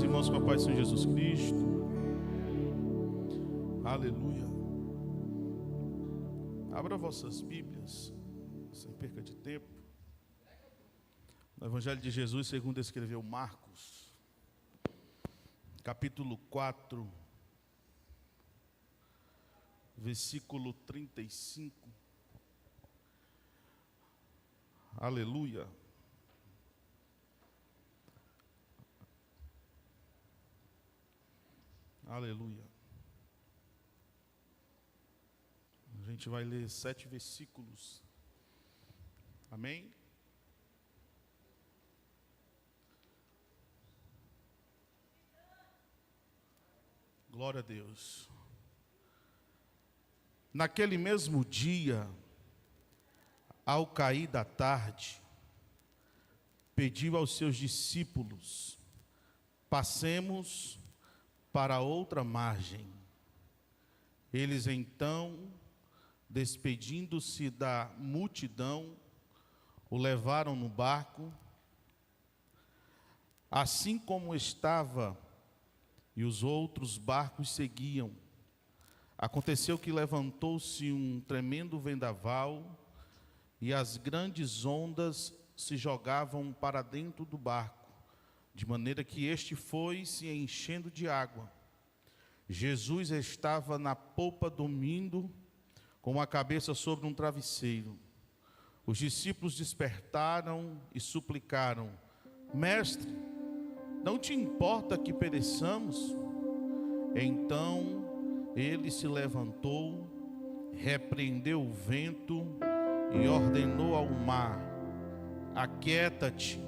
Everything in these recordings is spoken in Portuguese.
Meus irmãos, com a paz do Senhor Jesus Cristo. Aleluia. Abra vossas Bíblias, sem perca de tempo, no Evangelho de Jesus, segundo escreveu Marcos, capítulo 4, versículo 35. Aleluia. Aleluia. A gente vai ler 7 versículos. Amém? Glória a Deus. Naquele mesmo dia, ao cair da tarde, pediu aos seus discípulos: passemos para outra margem. Eles então, despedindo-se da multidão, o levaram no barco, assim como estava, e os outros barcos seguiam. Aconteceu que levantou-se um tremendo vendaval, e as grandes ondas se jogavam para dentro do barco, de maneira que este foi se enchendo de água. Jesus estava na popa dormindo, com a cabeça sobre um travesseiro. Os discípulos despertaram e suplicaram: Mestre, não te importa que pereçamos? Então ele se levantou, repreendeu o vento e ordenou ao mar: aquieta-te,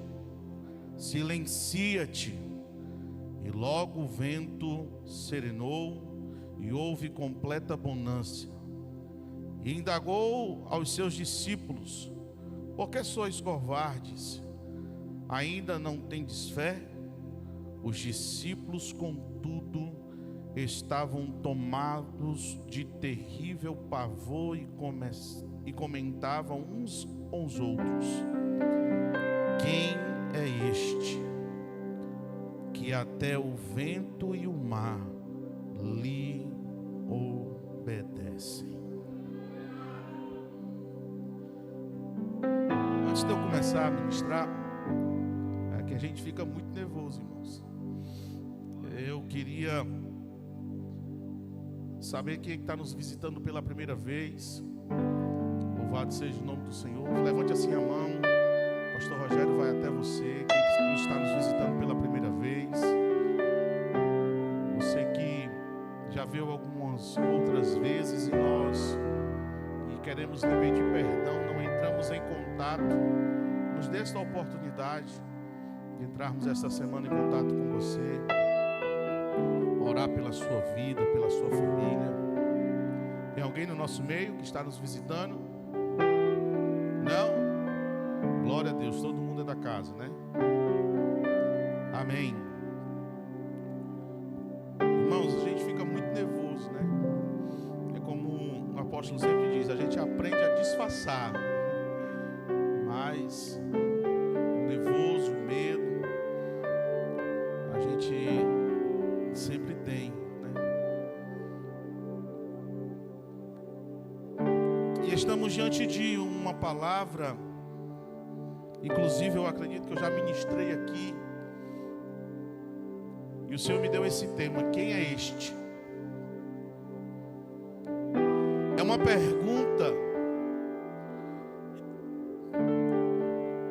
silencia-te. E logo o vento serenou e houve completa bonança. E indagou aos seus discípulos: por que sois covardes? Ainda não tendes fé? Os discípulos, contudo, estavam tomados de terrível pavor e comentavam uns com os outros: quem é este, que até o vento e o mar lhe obedecem? Antes de eu começar a ministrar, é que a gente fica muito nervoso, irmãos. Eu queria saber quem está nos visitando pela primeira vez. Louvado seja o nome do Senhor. Levante assim a mão. Pastor Rogério vai até você. Quem está nos visitando pela primeira vez. Você que já veio algumas outras vezes e queremos lhe pedir perdão, não entramos em contato. Nos dê esta oportunidade de entrarmos esta semana em contato com você. Orar pela sua vida, pela sua família. Tem alguém no nosso meio que está nos visitando? Não? Glória a Deus, todo mundo é da casa, né? Amém. Irmãos, a gente fica muito nervoso, né? É como o apóstolo sempre diz, a gente aprende a disfarçar. Mas o nervoso, o medo, a gente sempre tem, né? E estamos diante de uma palavra, inclusive eu acredito que eu já ministrei aqui, e o Senhor me deu esse tema: quem é este? É uma pergunta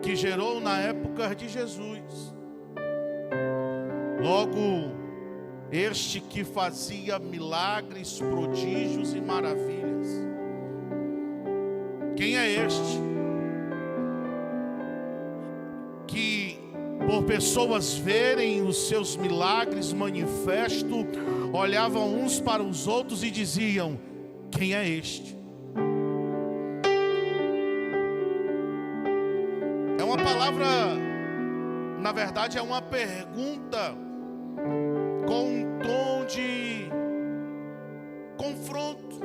que gerou na época de Jesus. Logo, este que fazia milagres, prodígios e maravilhas. Quem é este que, por pessoas verem os seus milagres manifestos, olhavam uns para os outros e diziam: quem é este? É uma palavra, na verdade é uma pergunta com um tom de confronto,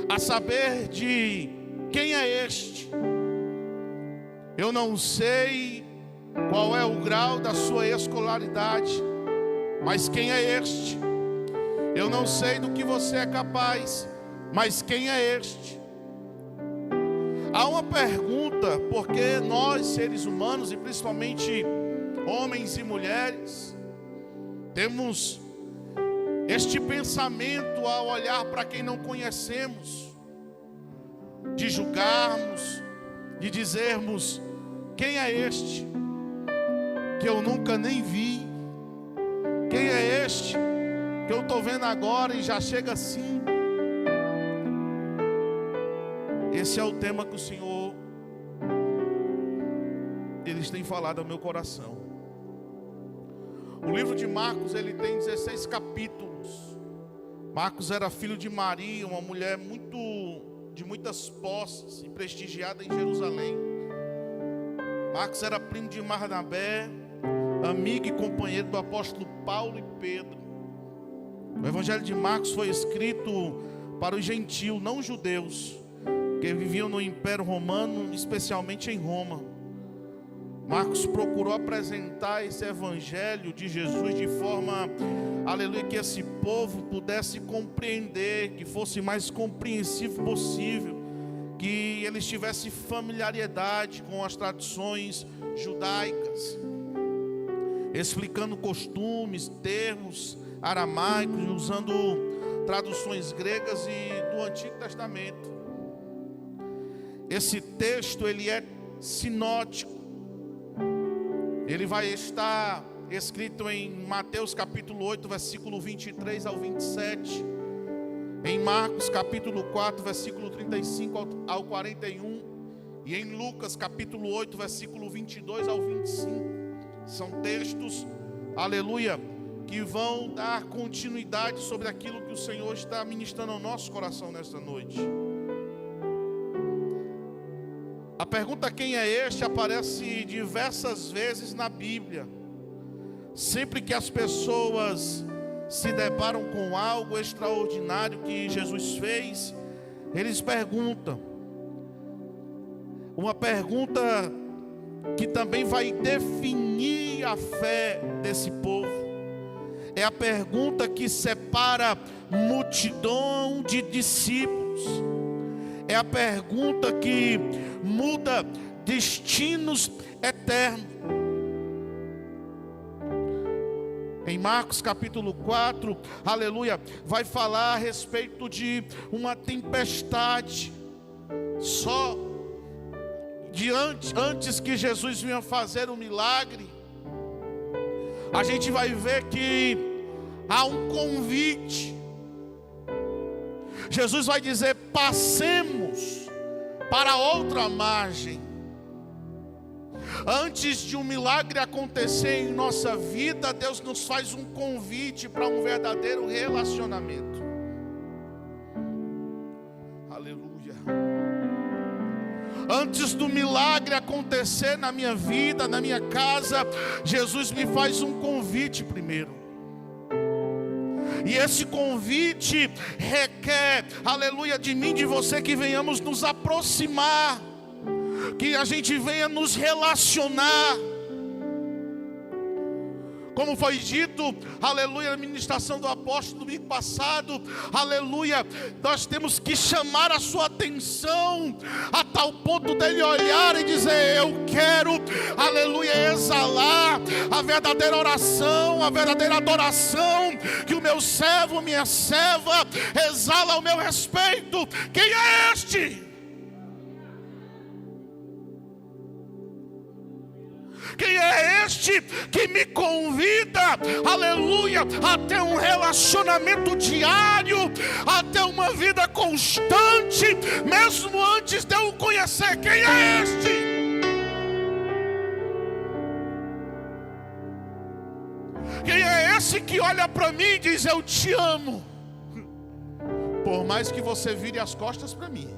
a saber de quem é este. Eu não sei qual é o grau da sua escolaridade, mas quem é este? Eu não sei do que você é capaz, mas quem é este? Há uma pergunta, porque nós, seres humanos, e principalmente homens e mulheres, temos este pensamento ao olhar para quem não conhecemos, de julgarmos, de dizermos: quem é este que eu nunca nem vi? Quem é este que eu estou vendo agora e já chega assim? Esse é o tema que o Senhor eles têm falado ao meu coração. O livro de Marcos, ele tem 16 capítulos. Marcos era filho de Maria, uma mulher de muitas posses e prestigiada em Jerusalém. Marcos era primo de Barnabé, amigo e companheiro do apóstolo Paulo e Pedro. O evangelho de Marcos foi escrito para os gentios, não judeus, que viviam no Império Romano, especialmente em Roma. Marcos procurou apresentar esse evangelho de Jesus de forma, aleluia, que esse povo pudesse compreender, que fosse mais compreensível possível, que eles tivessem familiaridade com as tradições judaicas, explicando costumes, termos aramaicos, usando traduções gregas e do Antigo Testamento. Esse texto, ele é sinótico. Ele vai estar escrito em Mateus capítulo 8, versículo 23 ao 27. Em Marcos capítulo 4, versículo 35 ao 41. E em Lucas capítulo 8, versículo 22 ao 25. São textos, aleluia, que vão dar continuidade sobre aquilo que o Senhor está ministrando ao nosso coração nesta noite. A pergunta quem é este aparece diversas vezes na Bíblia. Sempre que as pessoas se deparam com algo extraordinário que Jesus fez, eles perguntam. Uma pergunta que também vai definir a fé desse povo. É a pergunta que separa multidão de discípulos. É a pergunta que muda destinos eternos. Em Marcos capítulo 4, aleluia, vai falar a respeito de uma tempestade. Só antes que Jesus venha fazer o milagre, a gente vai ver que há um convite. Jesus vai dizer: passemos para outra margem. Antes de um milagre acontecer em nossa vida, Deus nos faz um convite para um verdadeiro relacionamento. Aleluia. Antes do milagre acontecer na minha vida, na minha casa, Jesus me faz um convite primeiro. E esse convite requer, aleluia, de mim, de você, que venhamos nos aproximar, que a gente venha nos relacionar. Como foi dito, aleluia, na ministração do apóstolo domingo passado, aleluia, nós temos que chamar a sua atenção a tal ponto dele olhar e dizer: eu quero, aleluia, exalar a verdadeira oração, a verdadeira adoração que o meu servo, minha serva exala ao meu respeito. Quem é este? Quem é este que me convida, aleluia, a ter um relacionamento diário, a ter uma vida constante, mesmo antes de eu o conhecer? Quem é este? Quem é esse que olha para mim e diz: eu te amo, por mais que você vire as costas para mim,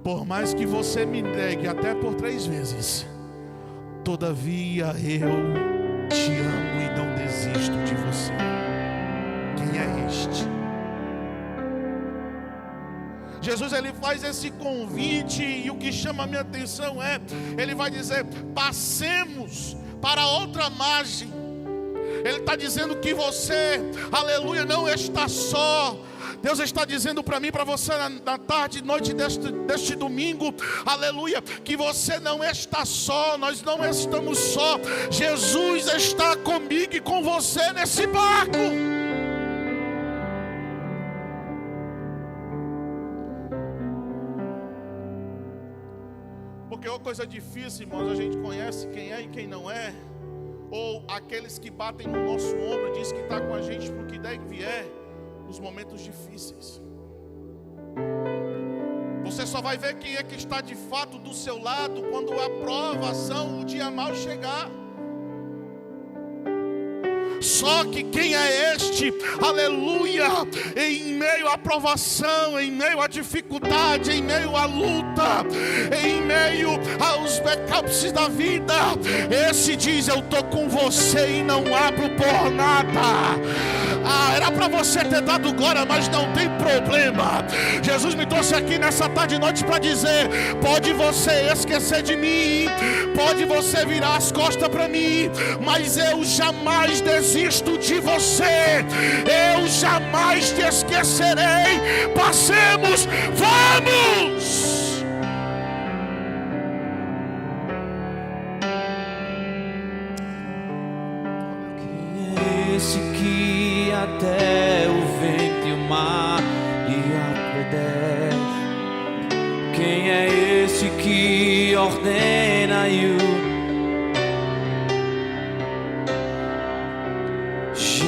por mais que você me negue até por 3 vezes, todavia eu te amo e não desisto de você. Quem é este? Jesus, ele faz esse convite, e o que chama a minha atenção é, ele vai dizer: passemos para outra margem. Ele está dizendo que você, aleluia, não está só. Deus está dizendo para mim, para você, na tarde e noite deste domingo, aleluia, que você não está só, nós não estamos só. Jesus está comigo e com você nesse barco. Porque é uma coisa difícil, irmãos, a gente conhece quem é e quem não é, ou aqueles que batem no nosso ombro e diz que está com a gente para o que der e vier, nos momentos difíceis. Você só vai ver quem é que está de fato do seu lado quando a provação, o dia mau chegar. Só que quem é este, aleluia, em meio à provação, em meio à dificuldade, em meio à luta, em meio aos backups da vida, esse diz: eu estou com você e não abro por nada. Era para você ter dado glória, mas não tem problema. Jesus me trouxe aqui nessa tarde e noite para dizer: pode você esquecer de mim, pode você virar as costas para mim, mas eu jamais desisto de você, eu jamais te esquecerei. Passemos, vamos! Quem é esse que até o vento e o mar lhe obedece? Quem é esse que ordena e o Jesus,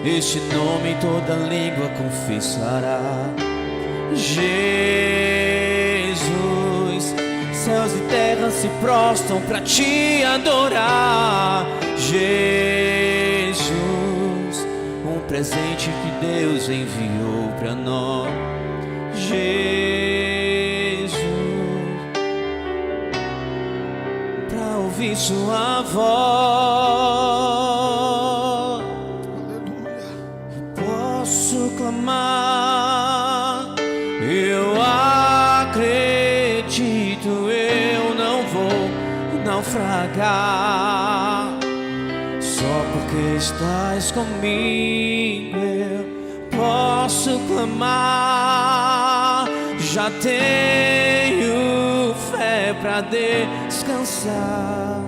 este nome toda língua confessará. Jesus, céus e terra se prostram para te adorar. Jesus, um presente que Deus enviou para nós. Jesus, para ouvir sua voz, posso clamar. Eu acredito, eu não vou naufragar. Só porque estás comigo eu posso clamar. Já tenho fé pra descansar.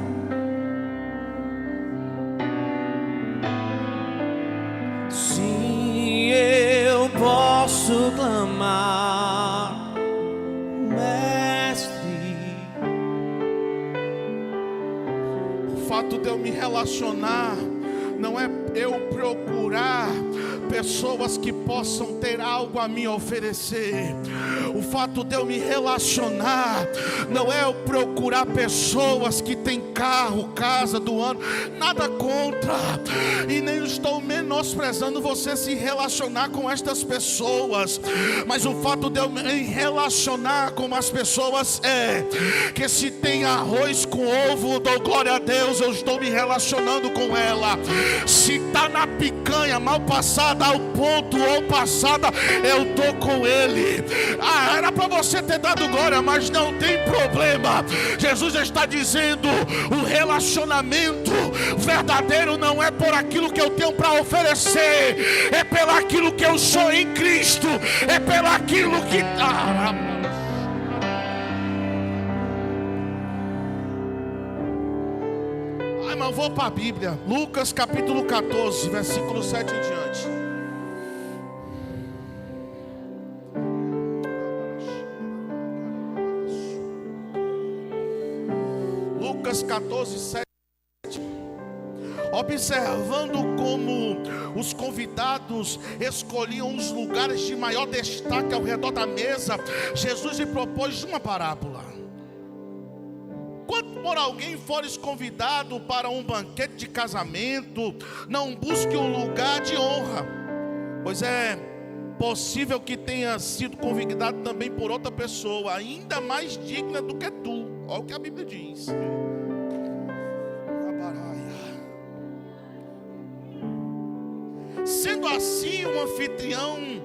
Sim, eu posso clamar, Mestre. O fato de eu me relacionar não é eu procurar pessoas que possam ter algo a me oferecer. O fato de eu me relacionar não é eu procurar pessoas que têm carro, casa do ano. Nada contra, e nem estou menosprezando você se relacionar com estas pessoas, mas o fato de eu me relacionar com as pessoas é que se tem arroz com ovo, eu dou glória a Deus, eu estou me relacionando com ela. Se está na picanha mal passada ao ponto ou passada, eu estou com ele. Era para você ter dado glória, mas não tem problema. Jesus está dizendo: o relacionamento verdadeiro não é por aquilo que eu tenho para oferecer, é pelo aquilo que eu sou em Cristo, é pelo aquilo que... Mas vou para a Bíblia, Lucas capítulo 14, versículo 7 em diante. Lucas 14, 7. Observando como os convidados escolhiam os lugares de maior destaque ao redor da mesa, Jesus lhe propôs uma parábola. Quando por alguém fores convidado para um banquete de casamento, não busque um lugar de honra, pois é possível que tenha sido convidado também por outra pessoa, ainda mais digna do que tu. Olha o que a Bíblia diz. Sendo Sendo assim, o anfitrião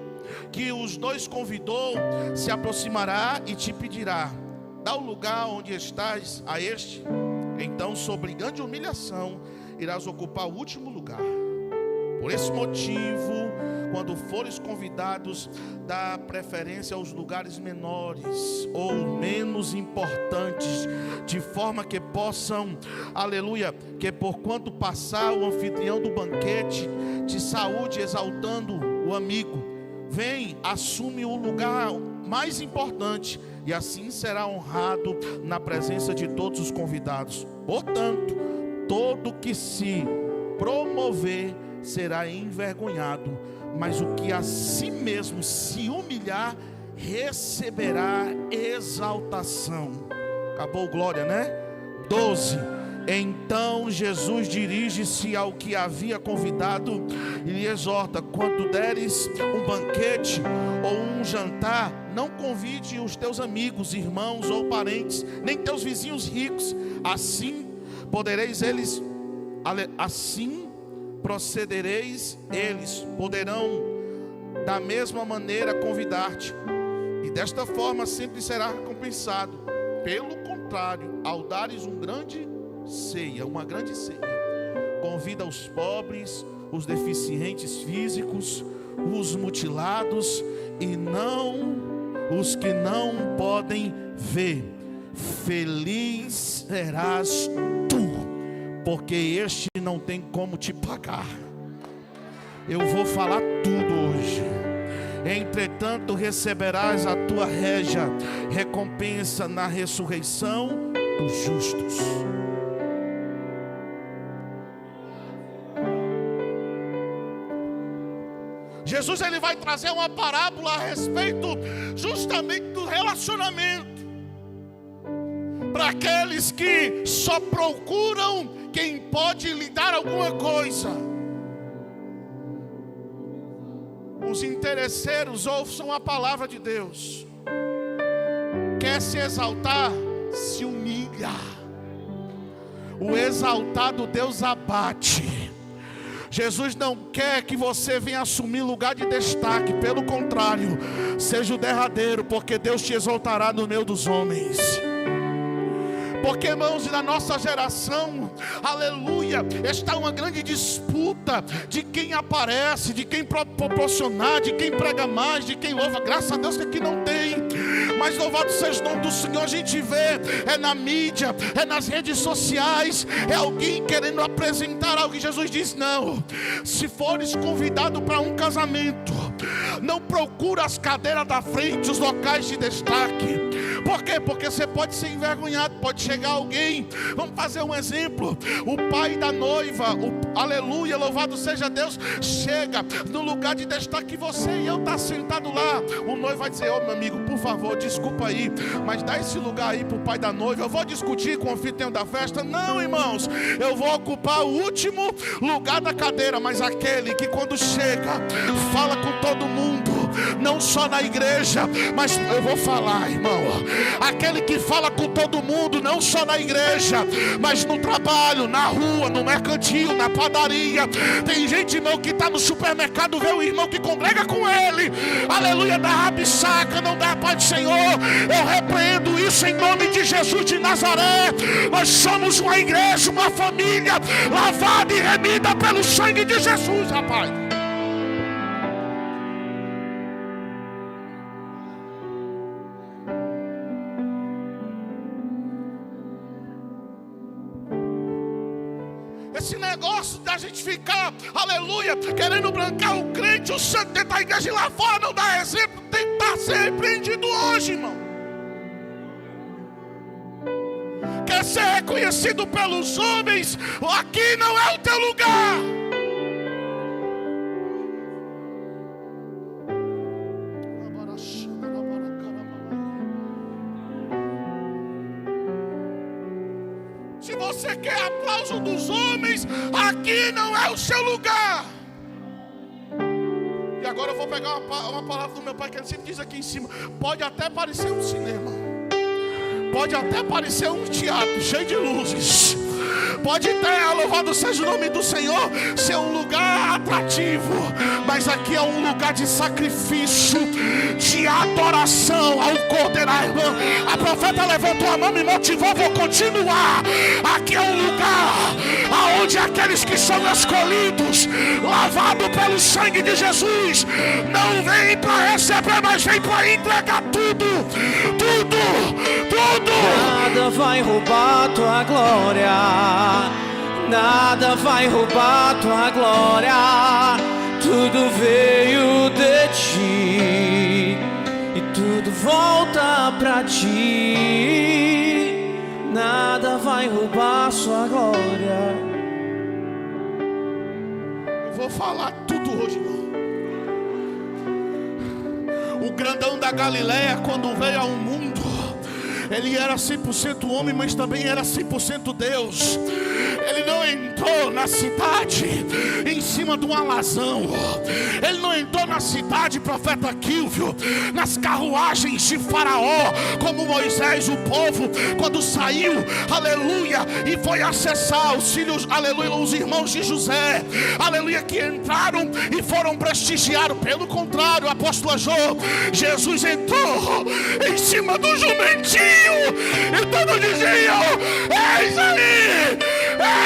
que os dois convidou se aproximará e te pedirá: dá o lugar onde estás a este. Então, sob grande humilhação, irás ocupar o último lugar. Por esse motivo, quando fores convidados, dá preferência aos lugares menores ou menos importantes, de forma que possam, aleluia, que por quanto passar o anfitrião do banquete, te saúde exaltando o amigo. Vem, assume o lugar mais importante, e assim será honrado na presença de todos os convidados. Portanto, todo que se promover será envergonhado, mas o que a si mesmo se humilhar receberá exaltação. Acabou glória, né? 12. Então Jesus dirige-se ao que havia convidado e lhe exorta: quando deres um banquete ou um jantar, não convide os teus amigos, irmãos ou parentes, nem teus vizinhos ricos. Assim procedereis, eles poderão da mesma maneira convidar-te, e desta forma sempre será recompensado. Pelo contrário, ao dares uma grande ceia, convida os pobres, os deficientes físicos, os mutilados, e não os que não podem ver. Feliz serás tu, porque este não tem como te pagar. Eu vou falar tudo hoje. Entretanto, receberás a tua régia recompensa na ressurreição dos justos. Jesus, ele vai trazer uma parábola a respeito justamente do relacionamento, para aqueles que só procuram quem pode lhe dar alguma coisa. Os interesseiros ouçam a palavra de Deus. Quer se exaltar, se humilha. O exaltado Deus abate. Jesus não quer que você venha assumir lugar de destaque. Pelo contrário, seja o derradeiro, porque Deus te exaltará no meio dos homens. Porque, irmãos, na nossa geração, aleluia, está uma grande disputa de quem aparece, de quem proporcionar, de quem prega mais, de quem louva. Graças a Deus que aqui não tem, mas louvado seja o nome do Senhor. A gente vê, é na mídia, é nas redes sociais, é alguém querendo apresentar algo. E Jesus diz: não, se fores convidado para um casamento, não procura as cadeiras da frente, os locais de destaque. Por quê? Porque você pode ser envergonhado, pode chegar alguém. Vamos fazer um exemplo. O pai da noiva, aleluia, louvado seja Deus, chega no lugar de destaque, você e eu tá sentado lá. O noivo vai dizer: ô meu amigo, por favor, desculpa aí, mas dá esse lugar aí pro pai da noiva. Eu vou discutir com o anfitrião da festa. Não, irmãos, eu vou ocupar o último lugar da cadeira. Mas aquele que quando chega, fala com todo mundo, não só na igreja, mas eu vou falar, irmão, aquele que fala com todo mundo, não só na igreja, mas no trabalho, na rua, no mercantil, na padaria. Tem gente, irmão, que está no supermercado, vê o irmão que congrega com ele, aleluia, dá rabisaca, não dá a paz do Senhor. Eu repreendo isso em nome de Jesus de Nazaré. Nós somos uma igreja, uma família lavada e remida pelo sangue de Jesus, rapaz. Esse negócio da gente ficar, aleluia, querendo brancar o crente, o santo dentro da igreja e lá fora não dá exemplo, tem que estar ser repreendido hoje, irmão. Quer ser reconhecido pelos homens, aqui não é o teu lugar. Se você quer aplauso dos homens, aqui não é o seu lugar. E agora eu vou pegar uma palavra do meu pai, que ele sempre diz aqui em cima: pode até parecer um cinema, pode até parecer um teatro cheio de luzes, Pode ter, louvado seja o nome do Senhor, ser um lugar atrativo, mas aqui é um lugar de sacrifício, de adoração ao Cordeiro. A profeta levantou a mão e me motivou, vou continuar. Aqui é um lugar aonde aqueles que são escolhidos, lavados pelo sangue de Jesus, não vêm para receber, mas vêm para entregar tudo. Nada vai roubar tua glória, nada vai roubar tua glória. Tudo veio de ti e tudo volta pra ti. Nada vai roubar sua glória. Eu vou falar tudo hoje, irmão. O grandão da Galileia, quando veio ao mundo, ele era 100% homem, mas também era 100% Deus. Ele não entrou na cidade em cima de um alazão. Ele não entrou na cidade, profeta Quilvio, nas carruagens de Faraó, como Moisés, o povo, quando saiu, aleluia, e foi acessar os filhos, aleluia, os irmãos de José, aleluia, que entraram e foram prestigiar. Pelo contrário, apóstolo Jô, Jesus entrou em cima do jumentinho e todos diziam: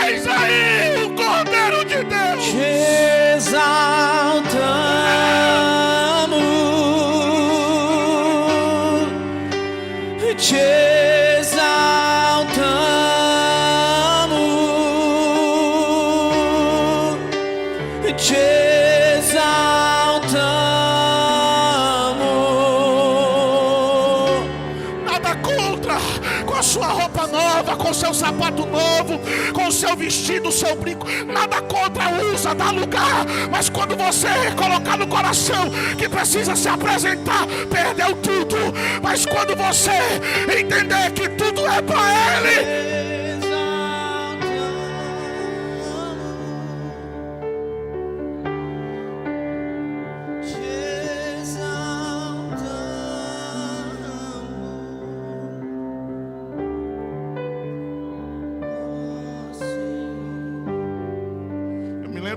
eis aí o Cordeiro de Deus. Te exaltamos, te exaltamos, te exaltamos. Nada contra, com a sua roupa nova, com o seu sapato novo, com o seu vestido, o seu brinco, nada contra, usa, dá lugar. Mas quando você colocar no coração que precisa se apresentar, perdeu tudo. Mas quando você entender que tudo é para Ele,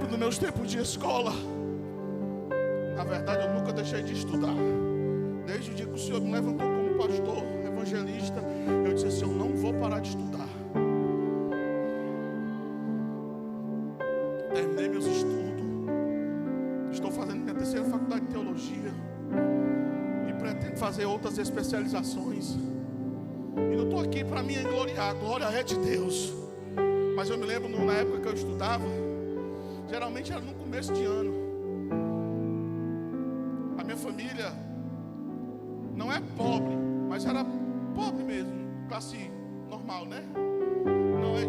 nos meus tempos de escola, na verdade eu nunca deixei de estudar. Desde o dia que o Senhor me levantou como pastor, evangelista, eu disse assim: eu não vou parar de estudar. Terminei meus estudos, estou fazendo minha terceira faculdade de teologia e pretendo fazer outras especializações. E não estou aqui para me engloriar, a glória é de Deus. Mas eu me lembro na época que eu estudava, geralmente era no começo de ano. A minha família não é pobre, mas era pobre mesmo, classe normal, né? Não é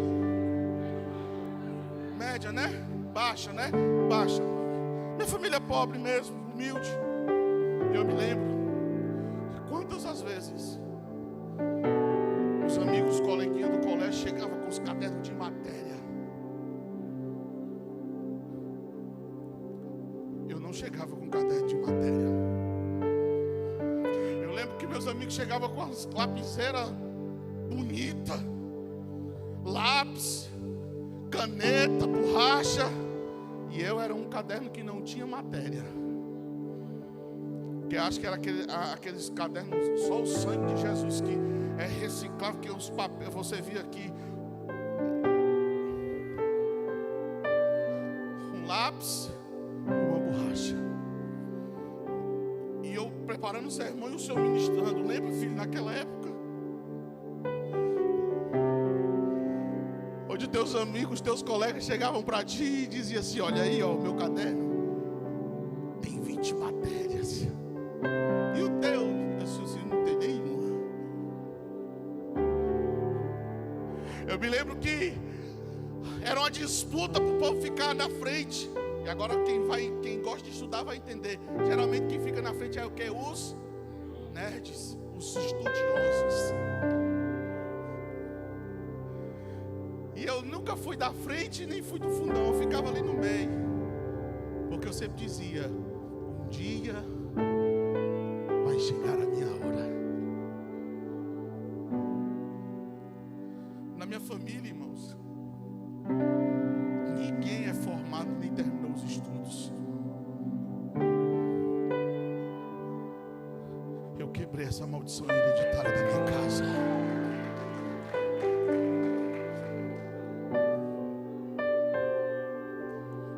média, né? Baixa, né? Baixa. Minha família é pobre mesmo, humilde. Eu me lembro de quantas as vezes os amigos, os coleguinhas do colégio chegavam com os cadernos de matéria. Não chegava com caderno de matéria. Eu lembro que meus amigos chegavam com as lapiseiras bonitas, lápis, caneta, borracha, e eu era um caderno que não tinha matéria. Que acho que era aqueles cadernos, só o sangue de Jesus, que é reciclável, que os papéis, você via aqui, um lápis, uma borracha. E eu preparando o sermão e o Senhor ministrando. Lembra, filho, naquela época? Onde teus amigos, teus colegas chegavam para ti e diziam assim: olha aí, ó, o meu caderno tem 20 matérias. E o teu? Eu disse assim: não tem nenhuma. Eu me lembro que era uma disputa para o povo ficar na frente. E agora quem gosta de estudar vai entender. Geralmente quem fica na frente é o que? Os nerds, os estudiosos. E eu nunca fui da frente nem fui do fundão, eu ficava ali no meio. Porque eu sempre dizia: um dia vai chegar a minha hora. Na minha família, irmãos, Eu quebrei essa maldição hereditária da minha casa.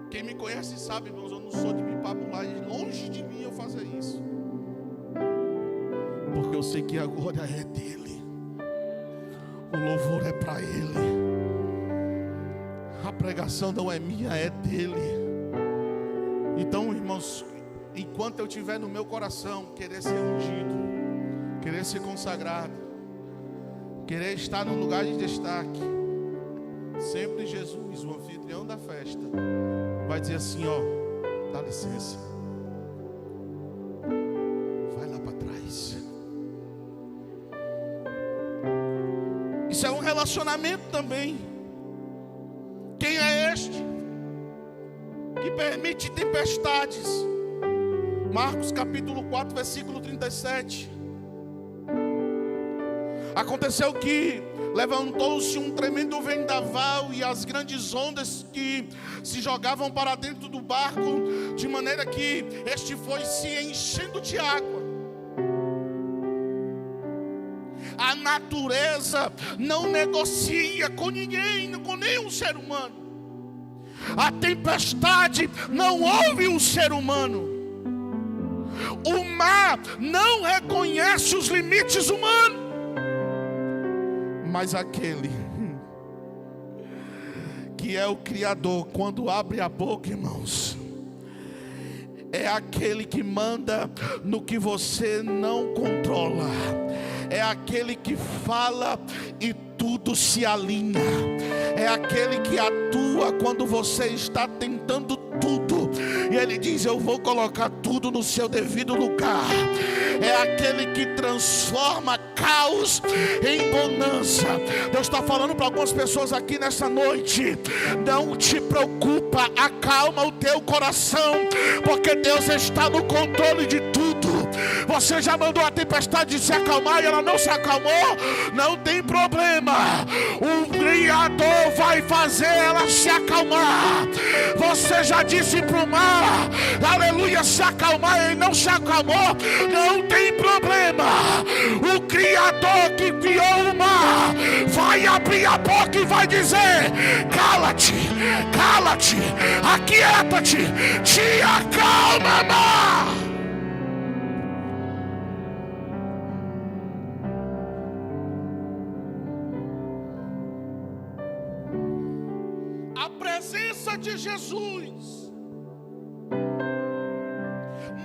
Quem me conhece sabe, irmãos, eu não sou de me papular, e longe de mim eu fazer isso. Porque eu sei que a glória é dele, o louvor é para ele, a pregação não é minha, é dele. Então, irmãos, enquanto eu tiver no meu coração querer ser ungido, querer ser consagrado, querer estar num lugar de destaque, sempre Jesus, o anfitrião da festa, vai dizer assim: ó, dá licença, vai lá para trás. Isso é um relacionamento também. Quem é este que permite tempestades? Marcos capítulo 4, versículo 37. Aconteceu que levantou-se um tremendo vendaval e as grandes ondas que se jogavam para dentro do barco, de maneira que este foi se enchendo de água. A natureza não negocia com ninguém, com nenhum ser humano. A tempestade não ouve o ser humano. O mar não reconhece os limites humanos. Mas aquele que é o Criador, quando abre a boca, irmãos, é aquele que manda no que você não controla. É aquele que fala e tudo se alinha. É aquele que atua quando você está tentando tudo, e ele diz: eu vou colocar tudo no seu devido lugar. É aquele que transforma caos em bonança. Deus está falando para algumas pessoas aqui nessa noite: não te preocupa, acalma o teu coração, porque Deus está no controle de tudo. Você já mandou a tempestade se acalmar e ela não se acalmou? Não tem problema, o Criador vai fazer ela se acalmar. Você já disse para o mar, aleluia, se acalmar, ele não se acalmou? Não tem problema, o Criador que criou o mar vai abrir a boca e vai dizer: cala-te, cala-te, aquieta-te, te acalma, mar. A presença de Jesus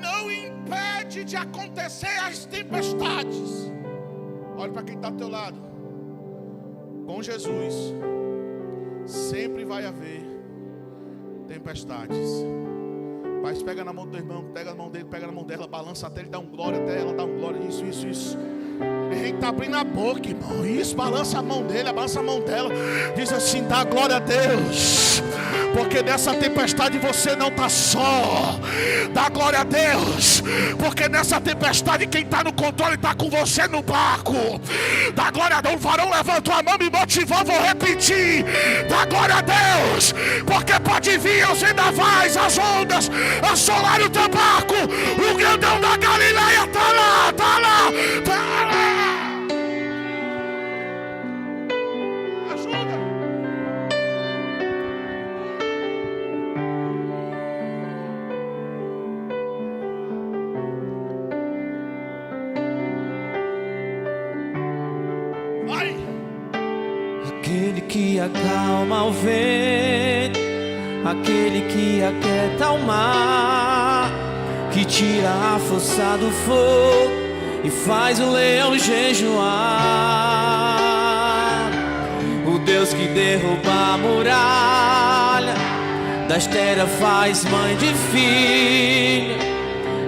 não impede de acontecer as tempestades. Olha para quem está ao teu lado. Com Jesus sempre vai haver tempestades. Mas pega na mão do teu irmão, pega na mão dele, pega na mão dela, balança até ele dar um glória, até ela dar um glória. Isso. Ele está abrindo a boca, irmão. Isso, balança a mão dele, balança a mão dela. Diz assim: dá glória a Deus, porque nessa tempestade você não está só. Dá glória a Deus, porque nessa tempestade quem está no controle está com você no barco. Dá glória a Deus. O varão levantou a mão, me motivou, vou repetir. Dá glória a Deus, porque pode vir os vendavais, as ondas, assolar o teu barco. O grandão da Galileia está lá, está lá, está lá. Aquele que acalma o vento, aquele que aquieta o mar, que tira a força do fogo e faz o leão jejuar. O Deus que derruba a muralha, da estera faz mãe de filho,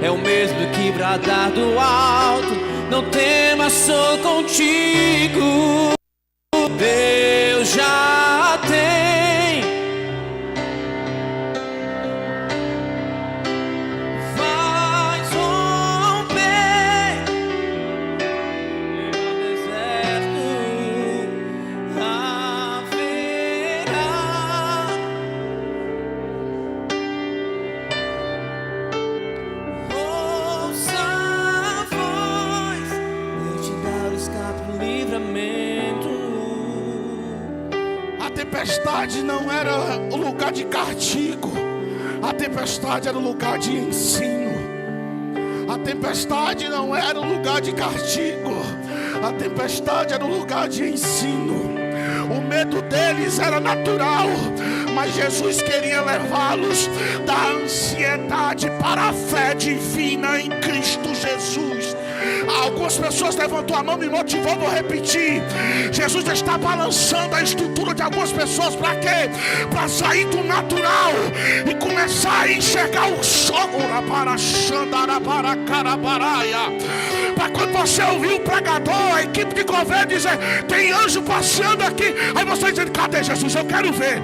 é o mesmo que bradar do alto: não temas, sou contigo. Deus já tem, faz romper no deserto, haverá ouça a voz tempestade não era o lugar de castigo, a tempestade era o lugar de ensino. A tempestade não era o lugar de castigo, a tempestade era o lugar de ensino. O medo deles era natural, mas Jesus queria levá-los da ansiedade para a fé divina em Cristo Jesus. Algumas pessoas levantou a mão, me motivou, vou repetir. Jesus está balançando a estrutura de algumas pessoas. Para quê? Para sair do natural e começar a enxergar o socorro para para quando você ouvir o pregador, a equipe de governo dizer: tem anjo passeando aqui, aí você diz: cadê Jesus? Eu quero ver,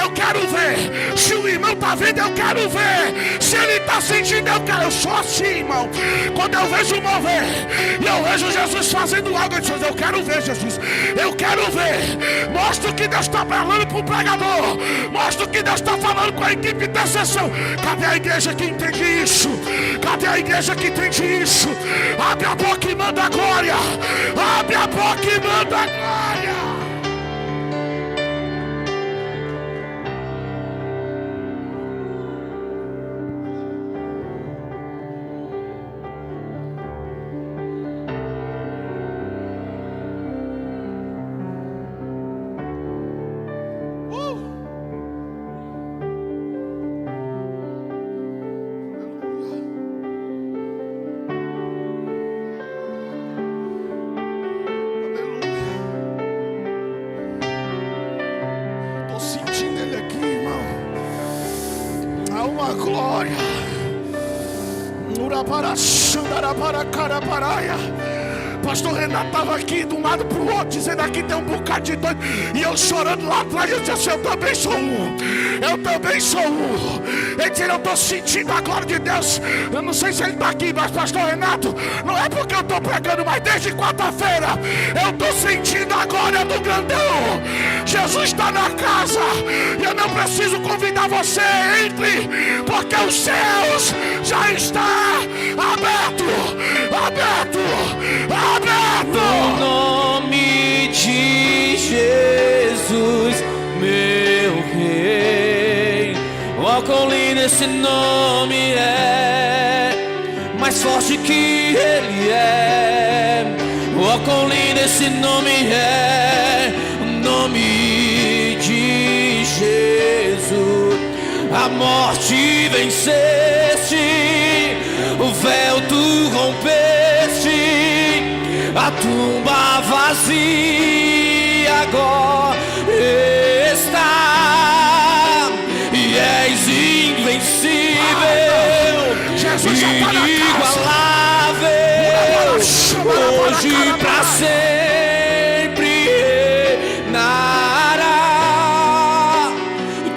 eu quero ver. Se o irmão está vendo, eu quero ver. Se ele está sentindo, eu quero. Eu sou assim, irmão. Quando eu vejo mover e eu vejo Jesus fazendo algo, eu digo: eu quero ver, Jesus, eu quero ver. Mostra o que Deus está falando para o pregador, mostra o que Deus está falando com a equipe de intercessão. Cadê a igreja que entende isso? Cadê a igreja que entende isso? Abre a boca e manda a glória. Abre a boca e manda a glória. Glória. Pastor Renato estava aqui de um lado para o outro, dizendo: aqui tem um bocado de doido. E eu chorando lá atrás, eu disse assim: eu também sou um. Eu também sou um. Ele disse: eu estou sentindo a glória de Deus. Eu não sei se ele está aqui, mas Pastor Renato, não é porque eu estou pregando, mas desde quarta-feira eu estou sentindo a glória do grandão. Jesus está na casa. E eu não preciso convidar você, entre, porque os céus já estão abertos. Aberto. No nome de Jesus, meu Rei. Oh, quão lindo esse nome é, mais forte que Ele é. Oh, quão lindo esse nome é, o nome de Jesus. A morte venceste, o véu tu rompeste, a tumba vazia agora está, e és invencível, inigualável, hoje e pra sempre reinará.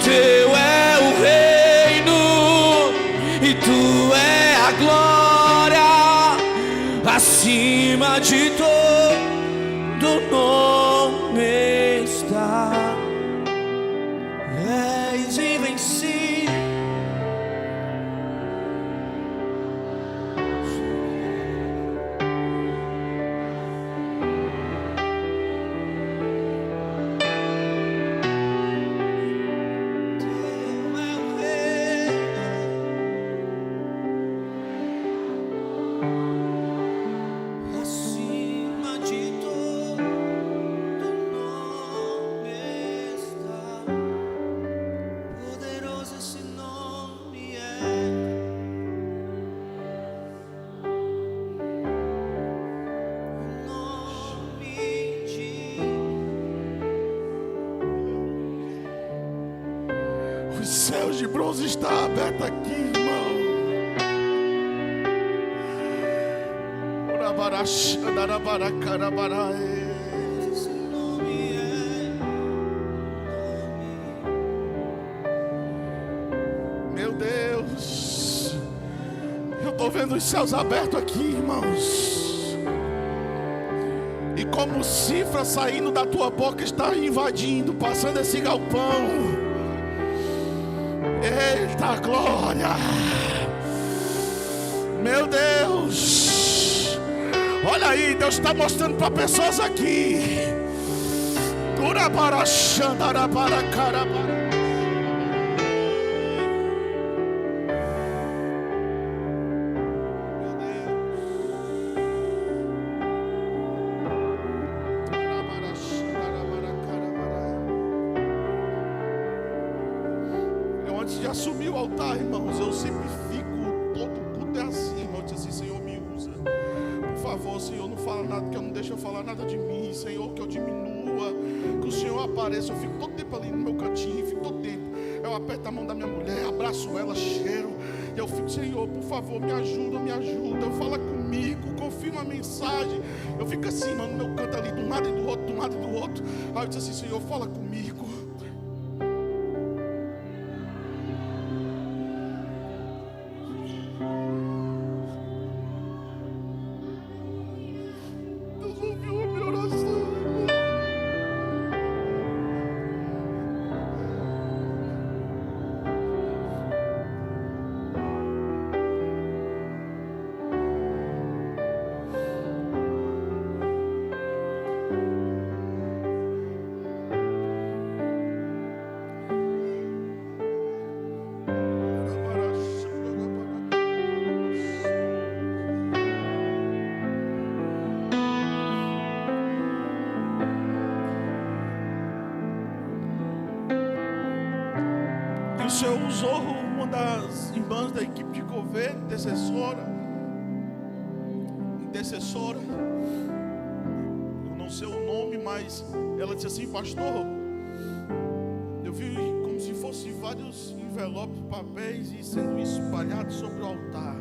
Teu é o reino e tu é a glória, acima de todo nome está. És invencível. Os céus de bronze estão abertos aqui, irmão. Meu Deus, eu estou vendo os céus abertos aqui, irmãos. E como cifra saindo da tua boca está invadindo, passando esse galpão. Eita glória! Meu Deus! Olha aí, Deus está mostrando para pessoas aqui. Cura para Xandara para Carabara. Antes de assumir o altar, irmãos, eu sempre fico, todo culto é assim, irmão. Eu disse assim: Senhor, me usa. Por favor, Senhor, não fala nada, que eu não deixe eu falar nada de mim. Senhor, que eu diminua, que o Senhor apareça. Eu fico todo tempo ali no meu cantinho, fico todo tempo. Eu aperto a mão da minha mulher, abraço ela, cheiro. E eu fico: Senhor, por favor, me ajuda, me ajuda. Fala comigo, confirma a mensagem. Eu fico assim, mano, no meu canto ali, de um lado e do outro, de um lado e do outro. Aí eu disse assim: Senhor, fala comigo. O Senhor usou uma das irmãs da equipe de governo, intercessora. Eu não sei o nome, mas ela disse assim: pastor, eu vi como se fossem vários envelopes, papéis e sendo espalhados sobre o altar.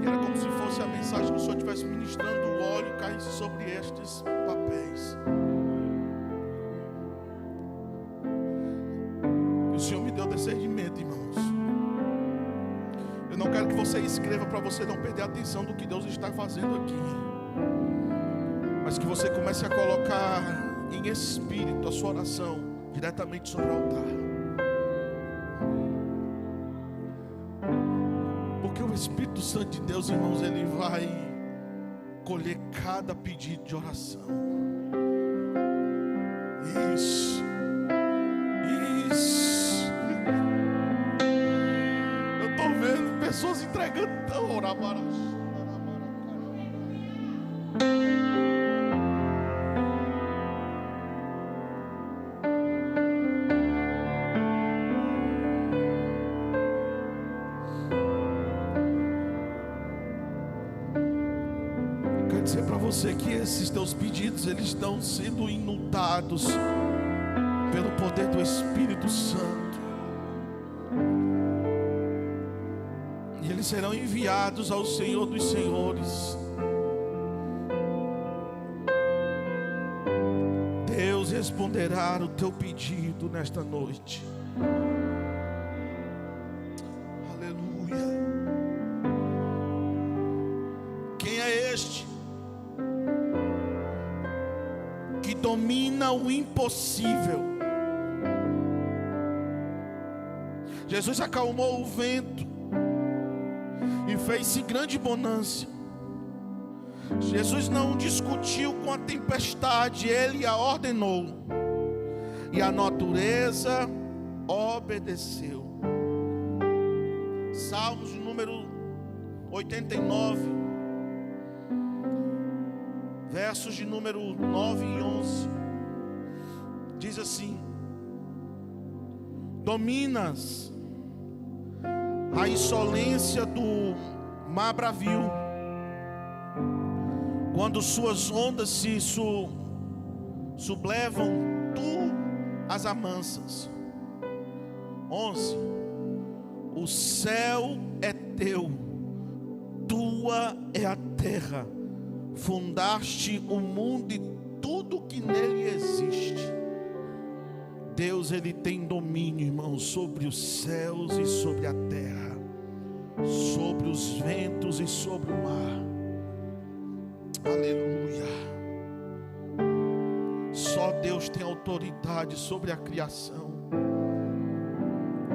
E era como se fosse a mensagem que o Senhor estivesse ministrando, o óleo caísse sobre estes papéis. O Senhor me deu discernimento, irmãos. Eu não quero que você escreva para você não perder a atenção do que Deus está fazendo aqui, mas que você comece a colocar em espírito a sua oração diretamente sobre o altar. Porque o Espírito Santo de Deus, irmãos, ele vai colher cada pedido de oração. Isso. Pessoas entregando tão orabara. Quero dizer para você que esses teus pedidos, eles estão sendo inundados pelo poder do Espírito Santo. Serão enviados ao Senhor dos Senhores. Deus responderá o teu pedido nesta noite. Aleluia. Quem é este que domina o impossível? Jesus acalmou o vento e fez-se grande bonança. Jesus não discutiu com a tempestade, ele a ordenou, e a natureza obedeceu. Salmos número 89, versos de número 9 e 11, diz assim: dominas a insolência do mar bravio, quando suas ondas se sublevam, tu as amansas. 11. O céu é teu, tua é a terra, fundaste o mundo e tudo que nele existe. Deus, ele tem domínio, irmão, sobre os céus e sobre a terra, sobre os ventos e sobre o mar. Aleluia. Só Deus tem autoridade sobre a criação.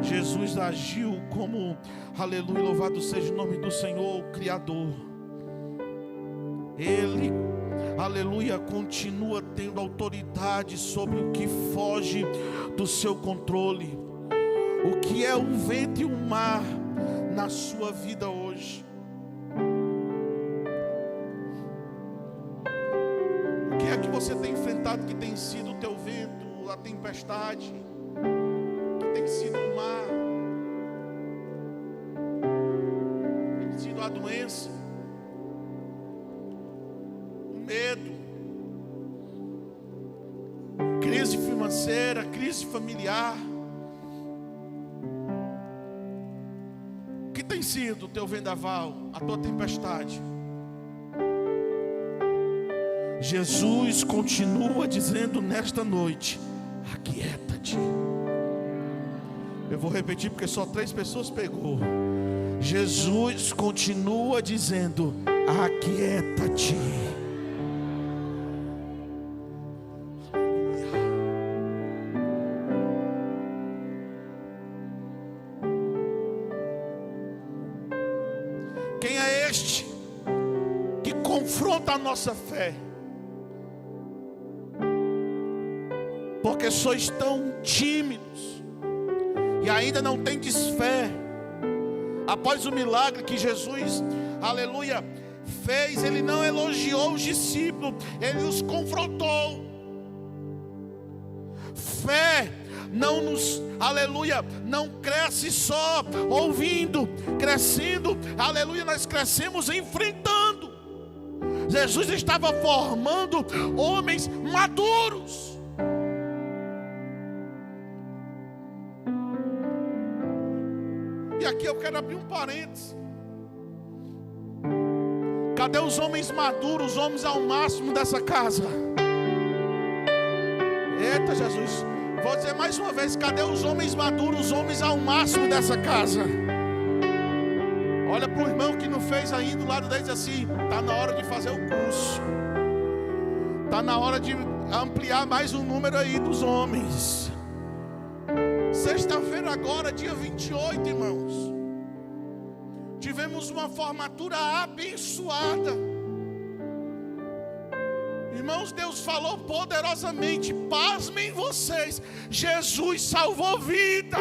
Jesus agiu como, aleluia, louvado seja o nome do Senhor, o Criador. Ele, aleluia, continua tendo autoridade sobre o que foge do seu controle. O que é o vento e o mar na sua vida hoje? O que é que você tem enfrentado que tem sido o teu vento, a tempestade, que tem sido o mar, tem sido a doença, o medo, crise financeira, crise familiar? O que tem sido o teu vendaval, a tua tempestade? Jesus continua dizendo nesta noite: aquieta-te. Eu vou repetir porque só 3 pessoas pegou. Jesus continua dizendo: aquieta-te. Quem é este que confronta a nossa fé? Porque sois tão tímidos e ainda não tendes fé. Após o milagre que Jesus, aleluia, fez, ele não elogiou os discípulos, ele os confrontou. Fé não nos, aleluia, não cresce só ouvindo, crescendo, aleluia, nós crescemos enfrentando. Jesus estava formando homens maduros. E aqui eu quero abrir um parênteses. Cadê os homens maduros, os homens ao máximo dessa casa? Eita Jesus, vou dizer mais uma vez: cadê os homens maduros, os homens ao máximo dessa casa? Olha para o irmão que não fez ainda, do lado dele, diz assim: está na hora de fazer o curso, está na hora de ampliar mais o número aí dos homens. Sexta-feira agora, dia 28, irmãos, tivemos uma formatura abençoada. Irmãos, Deus falou poderosamente. Pasmem vocês, Jesus salvou vida.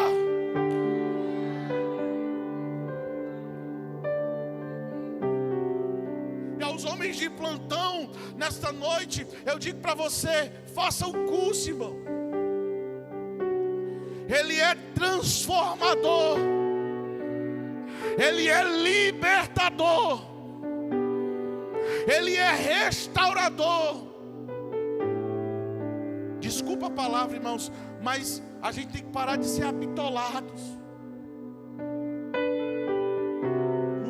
E aos homens de plantão, nesta noite, eu digo para você: faça o curso, irmão. Ele é transformador, ele é libertador, ele é restaurador. Desculpa a palavra, irmãos, mas a gente tem que parar de ser habitolados.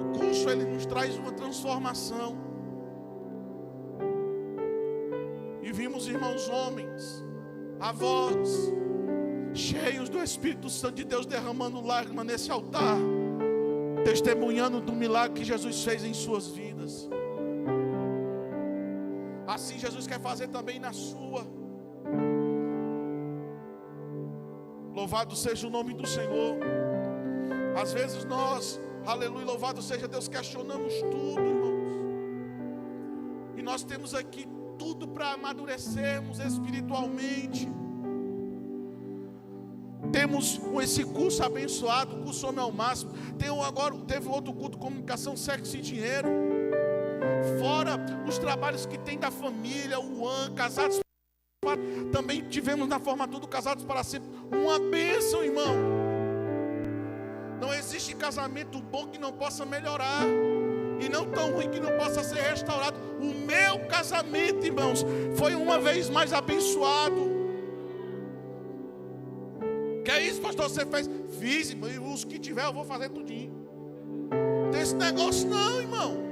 O curso, ele nos traz uma transformação. E vimos, irmãos, homens, avós, cheios do Espírito Santo de Deus, derramando lágrimas nesse altar, testemunhando do milagre que Jesus fez em suas vidas. Assim Jesus quer fazer também na sua. Louvado seja o nome do Senhor. Às vezes nós, aleluia, louvado seja Deus, questionamos tudo, irmãos. E nós temos aqui tudo para amadurecermos espiritualmente. Temos esse curso abençoado, o curso Homem ao Máximo. Teve outro culto, comunicação, sexo e dinheiro. Fora os trabalhos que tem da família, o AN, casados. Também tivemos na formatura do Casados para Sempre. Uma bênção, irmão. Não existe casamento bom que não possa melhorar, e não tão ruim que não possa ser restaurado. O meu casamento, irmãos, foi uma vez mais abençoado. Que é isso, pastor? Você fez? Fiz, irmão. E os que tiver eu vou fazer tudinho. Não tem esse negócio não, irmão.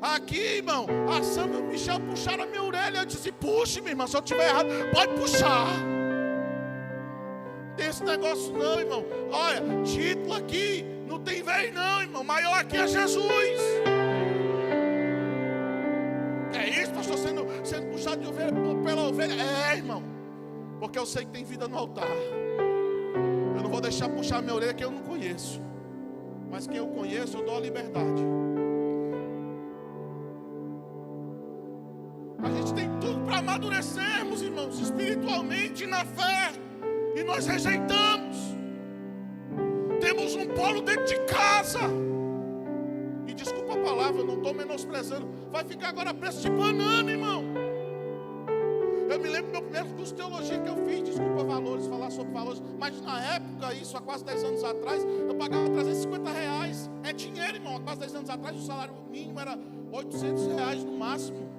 Aqui, irmão, a Sam e o Michel puxaram a minha orelha. Eu disse: puxe, meu irmão, se eu estiver errado, pode puxar. Não tem esse negócio não, irmão. Olha, título aqui não tem vez não, irmão. Maior aqui é Jesus. É isso, pastor, sendo puxado de ovelha pela ovelha. É, irmão, porque eu sei que tem vida no altar. Eu não vou deixar puxar a minha orelha que eu não conheço. Mas quem eu conheço, eu dou a liberdade. amadurecermos, irmãos, espiritualmente na fé, e nós rejeitamos. Temos um polo dentro de casa, e desculpa a palavra, eu não estou menosprezando, vai ficar agora preço de banana, irmão. Eu me lembro do meu primeiro curso de teologia que eu fiz, desculpa valores, falar sobre valores, mas na época, isso há quase 10 anos atrás, eu pagava R$350, é dinheiro, irmão. Há quase 10 anos atrás o salário mínimo era R$800 no máximo.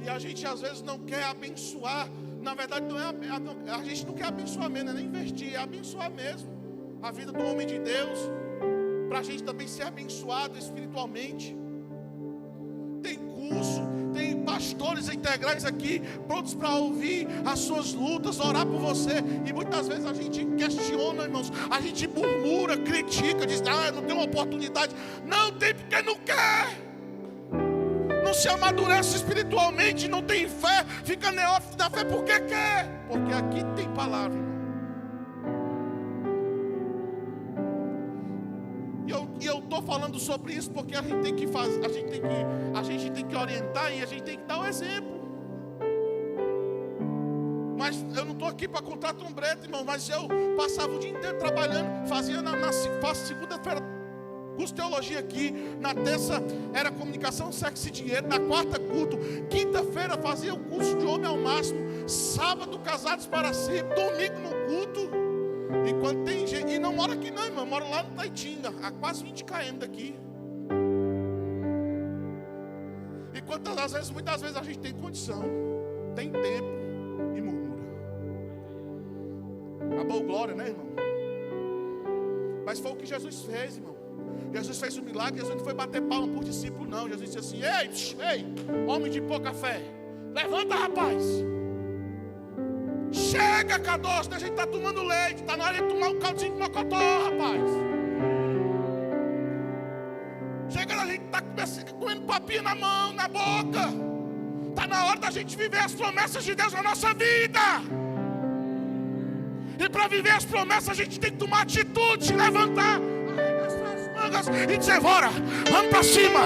E a gente às vezes não quer abençoar. Na verdade não é, a gente não quer abençoar mesmo, não é nem investir, é abençoar mesmo a vida do homem de Deus, para a gente também ser abençoado espiritualmente. Tem curso, tem pastores integrais aqui, prontos para ouvir as suas lutas, orar por você. E muitas vezes a gente questiona, irmãos, a gente murmura, critica, diz, eu não tenho oportunidade. Não tem porque não quer. Não se amadurece espiritualmente, não tem fé, fica neófito da fé porque quer. Porque aqui tem palavra, irmão. E eu estou falando sobre isso porque a gente tem que fazer, a gente tem que orientar e a gente tem que dar o exemplo. Mas eu não estou aqui para contar trombeta, irmão. Mas eu passava o dia inteiro trabalhando, faço segunda-feira curso de teologia aqui, na terça era comunicação, sexo e dinheiro, na quarta culto, quinta-feira fazia o curso de homem ao máximo, sábado casados para sempre, domingo no culto. Enquanto tem gente, e não mora aqui não, irmão, mora lá no Taitinga, a quase 20 km daqui. E quantas vezes, muitas vezes a gente tem condição, tem tempo e murmura. Acabou glória, né, irmão? Mas foi o que Jesus fez, irmão. Jesus fez um milagre. Jesus não foi bater palma por discípulo, não. Jesus disse assim: ei, homem de pouca fé, levanta, rapaz. Chega, K12, a gente está tomando leite. Está na hora de tomar um caldinho de mocotó, rapaz. Chega, a gente está comendo papinha na mão, na boca. Está na hora da gente viver as promessas de Deus na nossa vida. E para viver as promessas a gente tem que tomar atitude, levantar e dizer, bora, vamos pra cima.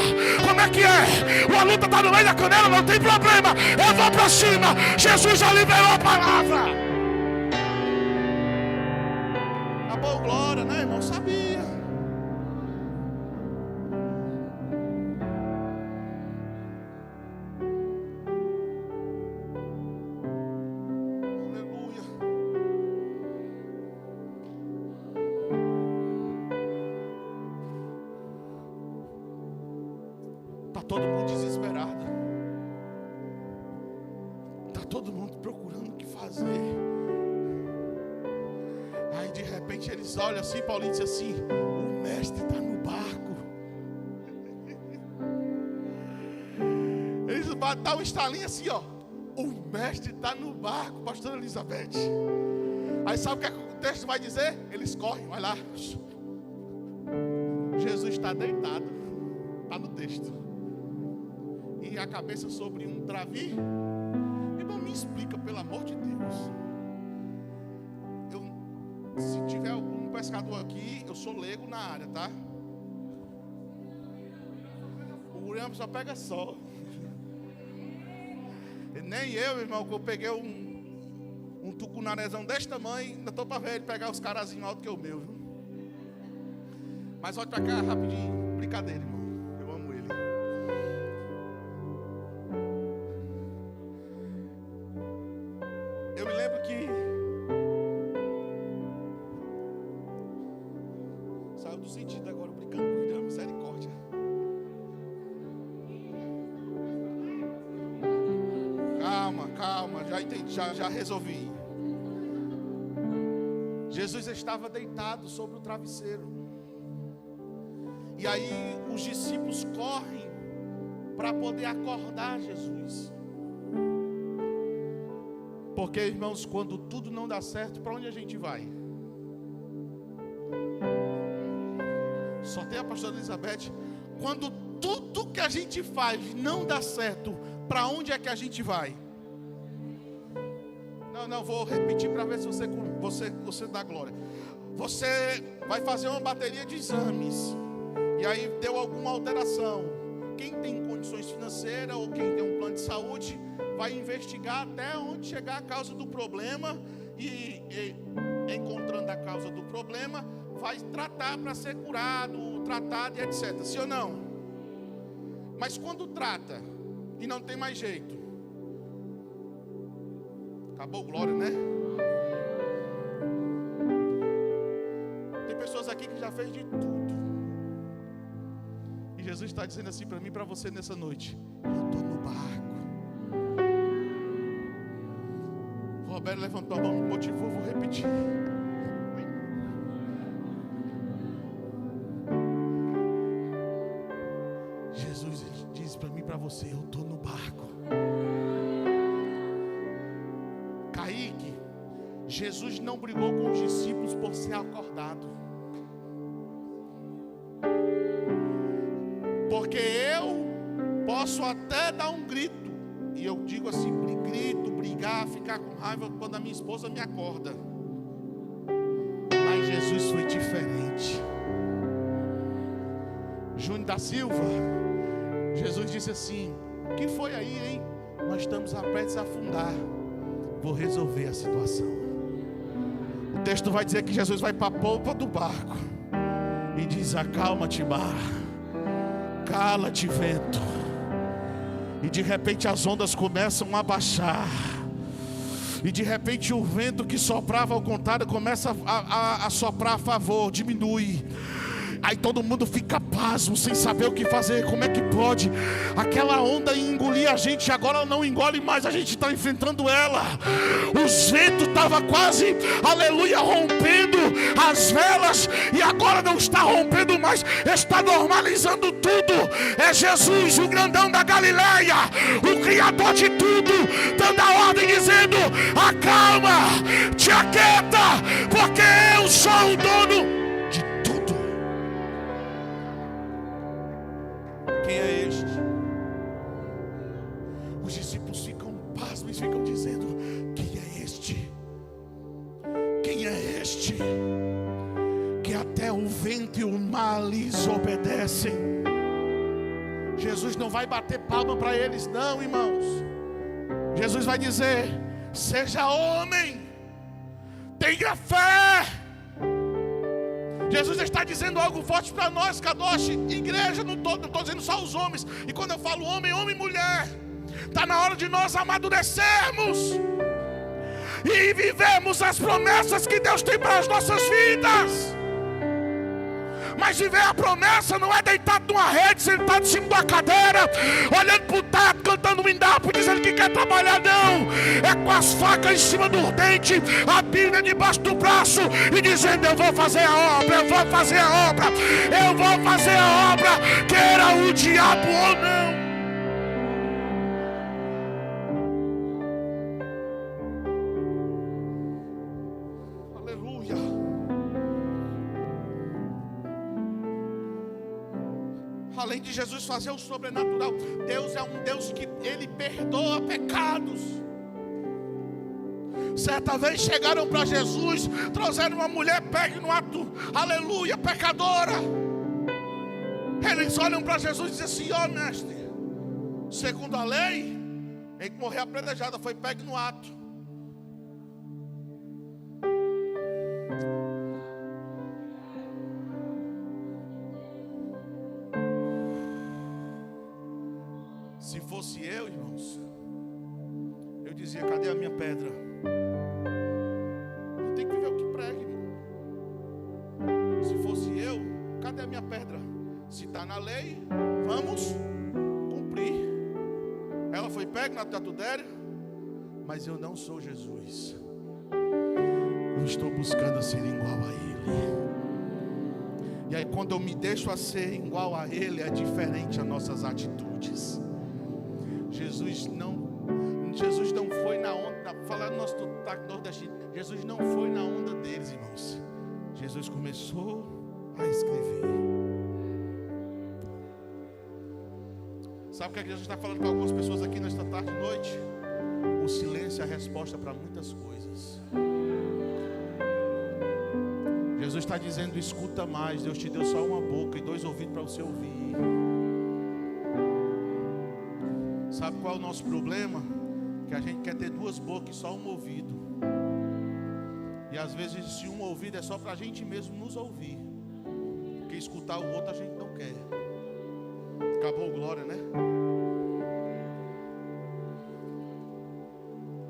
Como é que é? A luta está no meio da canela, não tem problema, eu vou pra cima. Jesus já liberou a palavra. Acabou glória, né, irmão? Sabia. Todo mundo desesperado. Está todo mundo procurando o que fazer. Aí de repente eles olham assim, Paulinho disse assim: o mestre está no barco. Eles dão um estalinho assim, ó. O mestre está no barco, pastora Elizabeth. Aí sabe o que o texto vai dizer? Eles correm, vai lá. Jesus está deitado. Está no texto. E a cabeça sobre um travir. Irmão, me explica, pelo amor de Deus. Se tiver algum pescador aqui, eu sou leigo na área, tá? O Guriano só pega sol. E nem eu, irmão, que eu peguei um tucunarezão desse tamanho, ainda estou para ver ele pegar os carazinhos altos que o meu, viu? Mas olha para cá rapidinho. Brincadeira, irmão. Eu amo ele. Eu me lembro que saiu do sentido agora, brincando com Deus, misericórdia. Calma, já entendi, já resolvi. Jesus estava deitado sobre o travesseiro. E aí os discípulos correm para poder acordar Jesus. Porque, irmãos, quando tudo não dá certo, para onde a gente vai? Só tem a pastora Elizabeth. Quando tudo que a gente faz não dá certo, para onde é que a gente vai? Não, vou repetir para ver se você dá glória. Você vai fazer uma bateria de exames. E aí deu alguma alteração. quem tem condições financeiras ou quem tem um plano de saúde vai investigar até onde chegar a causa do problema e encontrando a causa do problema, vai tratar para ser curado, tratado e etc. Sim ou não? Mas quando trata e não tem mais jeito, acabou, glória, né? Tem pessoas aqui que já fez de tudo. E Jesus está dizendo assim para mim e para você nessa noite: eu estou no barco. O Roberto levantou a mão, me motivou, vou repetir. Jesus diz para mim e para você: eu estou no barco. Kaique, Jesus não brigou com os discípulos por ser acordado. Porque eu posso até dar um grito, e eu digo assim, grito, brigar, ficar com raiva quando a minha esposa me acorda. Mas Jesus foi diferente. Júnior da Silva, Jesus disse assim: o que foi aí, hein? Nós estamos prestes a afundar. Vou resolver a situação. O texto vai dizer que Jesus vai para a polpa do barco e diz: acalma-te, mar. Cala-te, vento. E de repente as ondas começam a baixar. E de repente o vento que soprava ao contrário começa a soprar a favor, diminui. Aí todo mundo fica pasmo, sem saber o que fazer. Como é que pode? Aquela onda engolir a gente, agora ela não engole mais, a gente está enfrentando ela. Os ventos estavam quase, aleluia, rompendo as velas, e agora não está rompendo mais, está normalizando tudo. É Jesus, o grandão da Galileia, o Criador de tudo, dando a ordem, dizendo: acalma, te aquieta, porque eu sou o dono. Quem é este? Os discípulos ficam pasmos, ficam dizendo: quem é este? Quem é este? Que até o vento e o mar lhes obedecem. Jesus não vai bater palma para eles, não, irmãos. Jesus vai dizer: seja homem, tenha fé. Jesus está dizendo algo forte para nós, Kadosh, igreja, não estou dizendo só os homens. E quando eu falo homem, homem e mulher, está na hora de nós amadurecermos e vivemos as promessas que Deus tem para as nossas vidas. Mas viver a promessa não é deitado numa rede, sentado em cima de uma cadeira, olhando para o teto, cantando um indapo, dizendo que quer trabalhar, não. É com as facas em cima do dente, a Bíblia debaixo do braço, e dizendo: eu vou fazer a obra, eu vou fazer a obra, eu vou fazer a obra, queira o diabo ou não. Além de Jesus fazer o sobrenatural, Deus é um Deus que Ele perdoa pecados. Certa vez chegaram para Jesus, trouxeram uma mulher pegue no ato, aleluia, pecadora. Eles olham para Jesus e dizem assim: ó mestre, segundo a lei, tem que morrer apedrejada, foi pegue no ato. Se fosse eu, irmãos, eu dizia: cadê a minha pedra? Eu tenho que viver o que prega, irmão. Se fosse eu, cadê a minha pedra? Se está na lei, vamos cumprir. Ela foi pega no adultério, mas eu não sou Jesus. Eu estou buscando ser igual a Ele. E aí quando eu me deixo a ser igual a Ele, é diferente as nossas atitudes. Jesus não foi na onda, falando no nosso nordestino, Jesus não foi na onda deles, irmãos. Jesus começou a escrever. Sabe o que Jesus está falando com algumas pessoas aqui nesta tarde e noite? O silêncio é a resposta para muitas coisas. Jesus está dizendo: escuta mais. Deus te deu só uma boca e 2 ouvidos para você ouvir. Sabe qual é o nosso problema? Que a gente quer ter duas bocas e só um ouvido. E às vezes se um ouvido é só para a gente mesmo nos ouvir, porque escutar o outro a gente não quer. Acabou glória, né?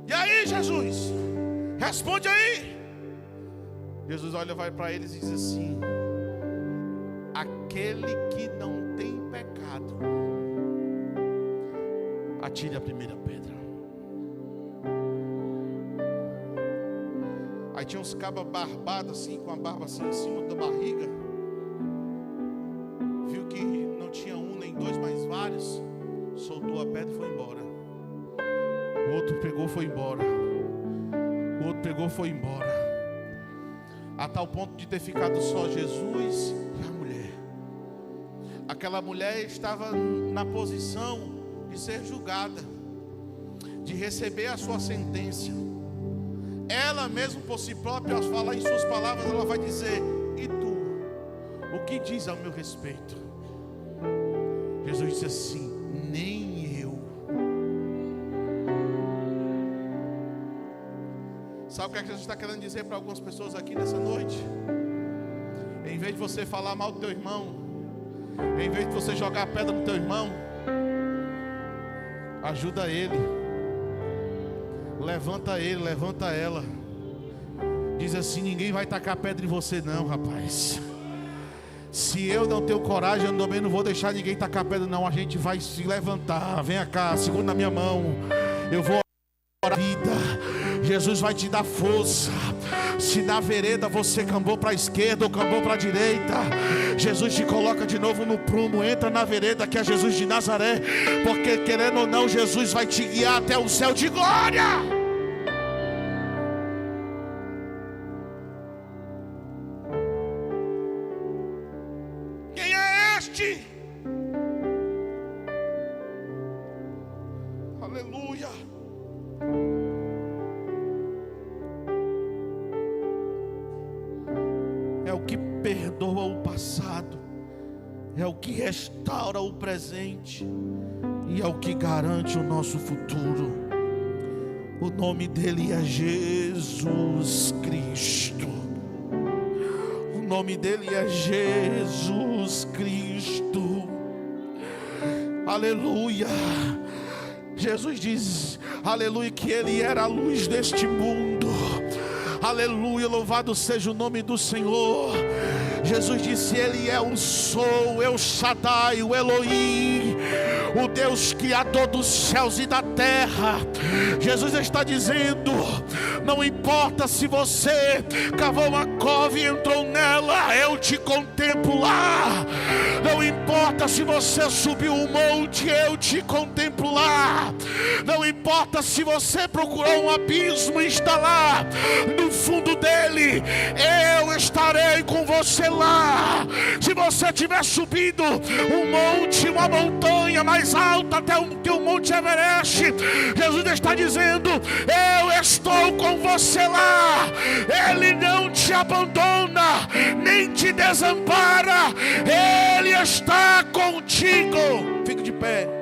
E aí, Jesus? Responde aí. Jesus olha, vai para eles e diz assim: aquele que não tem pecado, atire a primeira pedra. Aí tinha uns cabas barbados assim, com a barba assim em cima da barriga. Viu que não tinha um nem dois, mas vários. Soltou a pedra e foi embora. O outro pegou e foi embora. O outro pegou e foi embora. A tal ponto de ter ficado só Jesus e a mulher. Aquela mulher estava na posição de ser julgada, de receber a sua sentença. Ela mesmo por si própria, ao falar em suas palavras, ela vai dizer: e tu, o que diz ao meu respeito? Jesus disse assim: nem eu. Sabe o que Jesus está querendo dizer para algumas pessoas aqui nessa noite? Em vez de você falar mal do teu irmão, em vez de você jogar a pedra no teu irmão, ajuda ele, levanta ele, levanta ela. Diz assim: ninguém vai tacar pedra em você não, rapaz. Se eu não tenho coragem, eu também não vou deixar ninguém tacar pedra não. A gente vai se levantar. Venha cá, segura na minha mão. Eu vou orar a vida. Jesus vai te dar força. Se na vereda você cambou para a esquerda ou cambou para a direita, Jesus te coloca de novo no prumo. Entra na vereda que é Jesus de Nazaré, porque querendo ou não, Jesus vai te guiar até o céu de glória. Quem é este? Aleluia. É o que perdoa o passado, é o que restaura o presente e é o que garante o nosso futuro. O nome dele é Jesus Cristo. O nome dele é Jesus Cristo. Aleluia. Jesus diz, aleluia, que ele era a luz deste mundo. Aleluia, louvado seja o nome do Senhor. Jesus disse: ele é o Sou, El Shaddai, o Elohim, o Deus criador dos céus e da terra. Jesus está dizendo: não importa se você cavou uma cova e entrou nela, eu te contemplo lá. Não importa se você subiu um monte, eu te contemplo lá. Não importa se você procurou um abismo e está lá no fundo dele, eu estarei com você lá. Se você tiver subido um monte, uma montanha mais alta até o Monte Everest, Jesus está dizendo: eu estou com você lá. Ele não te abandona, nem te desampara. Ele está contigo. Fique de pé.